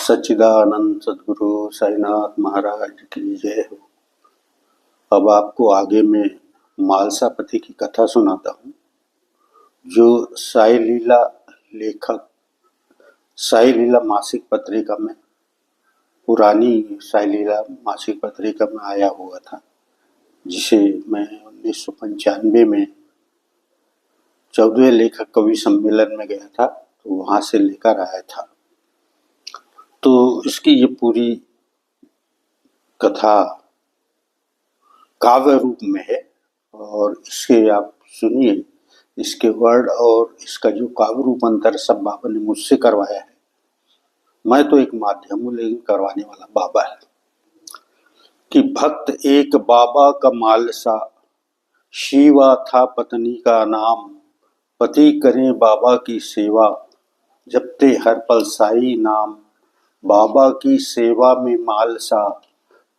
सच्चिदानंद सद्गुरु साईनाथ महाराज की जय हो। अब आपको आगे में मालसापति की कथा सुनाता हूँ, जो साई लीला लेखक साई लीला मासिक पत्रिका में, पुरानी साई लीला मासिक पत्रिका में आया हुआ था, जिसे मैं 1995 में 14वें लेखक कवि सम्मेलन में गया था, तो वहाँ से लेकर आया था। तो इसकी ये पूरी कथा काव्य रूप में है और इसके आप सुनिए, इसके वर्ड और इसका जो काव्य रूपांतर सब बाबा ने मुझसे करवाया है। मैं तो एक माध्यम हूँ, लेकिन करवाने वाला बाबा है। कि भक्त एक बाबा का मालसा, शिवा था पत्नी का नाम, पति करें बाबा की सेवा, जपते हर पल साई नाम। बाबा की सेवा में मालसा,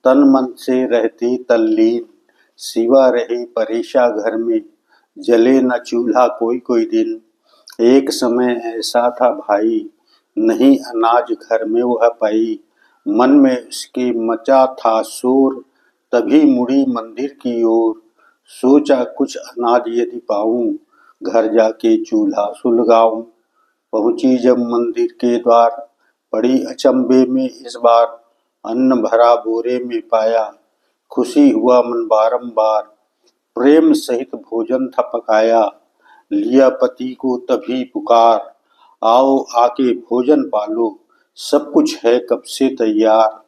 तन मन से रहते तल्लीन, सिवा रहे परेशा घर में, जले न चूल्हा कोई कोई दिन। एक समय ऐसा था भाई, नहीं अनाज घर में वह पाई, मन में उसके मचा था शोर, तभी मुड़ी मंदिर की ओर। सोचा कुछ अनाज यदि पाऊं, घर जाके चूल्हा सुलगाऊं। पहुंची जब मंदिर के द्वार, पड़ी अचंभे में इस बार, अन्न भरा बोरे में पाया, खुशी हुआ मन बारंबार। प्रेम सहित भोजन था पकाया, लिया पति को तभी पुकार, आओ आके भोजन पालो, सब कुछ है कब से तैयार।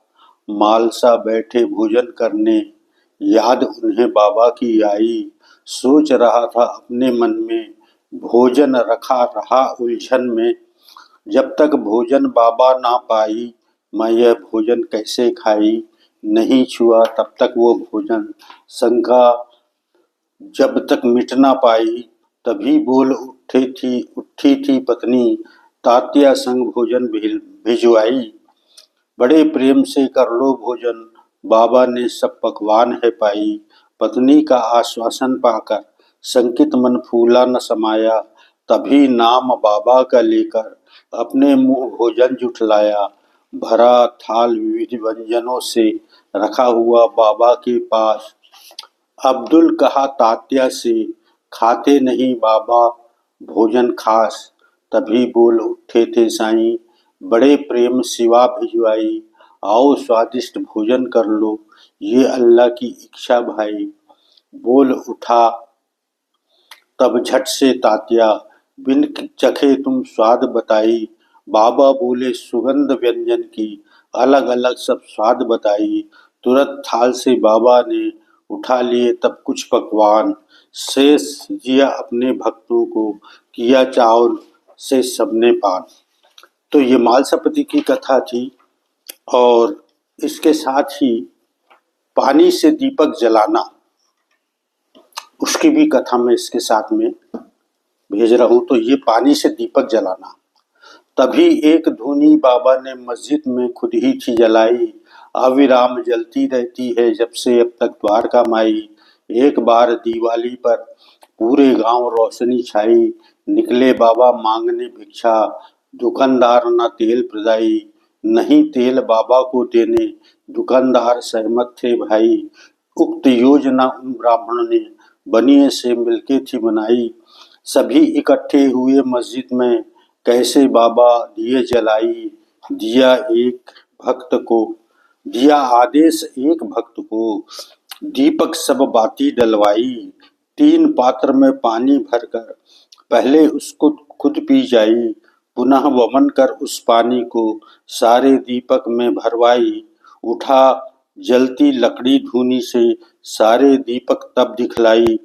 मालसा बैठे भोजन करने, याद उन्हें बाबा की आई, सोच रहा था अपने मन में, भोजन रखा रहा उलझन में। जब तक भोजन बाबा ना पाई, मैं यह भोजन कैसे खाई, नहीं छुआ तब तक वो भोजन। शंका जब तक मिट ना पाई, तभी बोल उठी थी पत्नी, तात्या संग भोजन भिजवाई। बड़े प्रेम से कर लो भोजन, बाबा ने सब पकवान है पाई। पत्नी का आश्वासन पाकर संकित मन फूला न समाया, तभी नाम बाबा का लेकर अपने मुंह भोजन जुटलाया। भरा थाल विविध व्यंजनों से रखा हुआ बाबा के पास, अब्दुल कहा तात्या से, खाते नहीं बाबा भोजन खास। तभी बोल उठे थे साईं, बड़े प्रेम सिवा भिजवाई, आओ स्वादिष्ट भोजन कर लो, ये अल्लाह की इच्छा भाई। बोल उठा तब झट से तात्या, बिन चखे तुम स्वाद बताई। बाबा बोले सुगंध व्यंजन की, अलग अलग सब स्वाद बताई। तुरंत थाल से बाबा ने उठा लिए तब कुछ पकवान, शेष दिया अपने भक्तों को, किया चावल से सबने पान। तो ये मालसापति की कथा थी, और इसके साथ ही पानी से दीपक जलाना, उसकी भी कथा मैं इसके साथ में भेज रहा हूँ। तो ये पानी से दीपक जलाना, तभी एक धूनी बाबा ने मस्जिद में खुद ही थी जलाई, अविराम जलती रहती है जब से अब तक द्वारका माई। एक बार दिवाली पर पूरे गांव रोशनी छाई, निकले बाबा मांगने भिक्षा, दुकानदार न तेल प्रदाई। नहीं तेल बाबा को देने, दुकानदार सहमत थे भाई। उक्त योजना उन ब्राह्मण ने बनिए से मिलके थी बनाई। सभी इकट्ठे हुए मस्जिद में, कैसे बाबा दिए जलाई। दिया आदेश एक भक्त को, दीपक सब बाती डलवाई। 3 पात्र में पानी भरकर पहले उसको खुद पी जाई, पुनः वमन कर उस पानी को सारे दीपक में भरवाई। उठा जलती लकड़ी धूनी से सारे दीपक तब दिखलाई,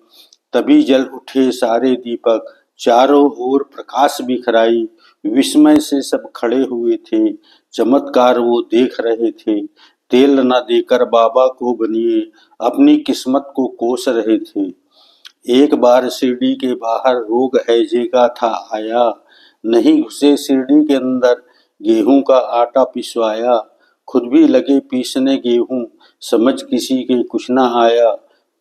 तभी जल उठे सारे दीपक, चारों ओर प्रकाश बिखराई। विस्मय से सब खड़े हुए थे, चमत्कार वो देख रहे थे। तेल न देकर बाबा को बनिए, अपनी किस्मत को कोस रहे थे। एक बार शिरडी के बाहर रोग हैजे का था आया, नहीं घुसे शिरडी के अंदर, गेहूं का आटा पिसवाया। खुद भी लगे पीसने गेहूं, समझ किसी के कुछ न आया।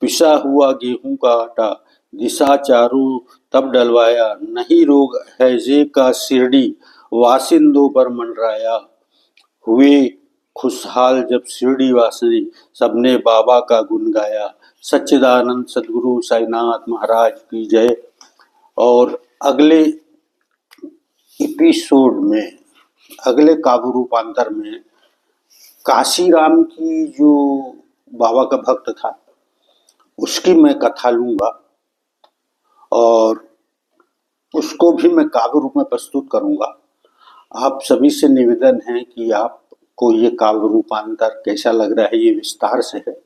पिसा हुआ गेहूं का आटा दिशा चारों तब डलवाया, नहीं रोग हैजे का शिरडी वासिंदों पर मंडराया। हुए खुशहाल जब शिरडी वासी, सबने बाबा का गुण गाया। सच्चिदानंद सदगुरु साईनाथ महाराज की जय। और अगले एपिसोड में, अगले काव्य रूपांतर में काशीराम की जो बाबा का भक्त था उसकी मैं कथा लूंगा और उसको भी मैं काव्य रूप में प्रस्तुत करूंगा। आप सभी से निवेदन है कि आपको ये काव्य रूपांतर कैसा लग रहा है, ये विस्तार से है,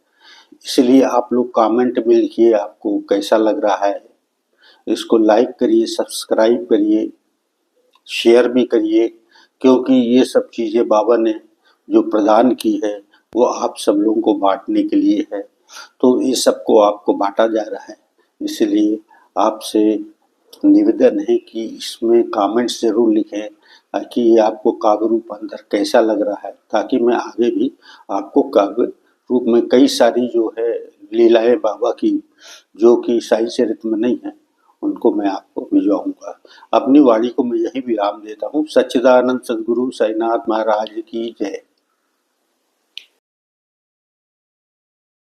इसलिए आप लोग कमेंट में लिखिए आपको कैसा लग रहा है। इसको लाइक करिए, सब्सक्राइब करिए, शेयर भी करिए, क्योंकि ये सब चीज़ें बाबा ने जो प्रदान की है वो आप सब लोगों को बांटने के लिए है, तो ये सबको आपको बांटा जा रहा है। इसलिए आपसे निवेदन है कि इसमें कमेंट्स ज़रूर लिखें कि ये आपको काव्य रूपांतर कैसा लग रहा है, ताकि मैं आगे भी आपको काव्य रूप में कई सारी जो है लीलाएं बाबा की जो कि साई चरित्र में नहीं है उनको मैं आपको भिजवाऊंगा। अपनी वाणी को मैं यही विराम देता हूँ। सच्चिदानंद सदगुरु साईनाथ महाराज की जय।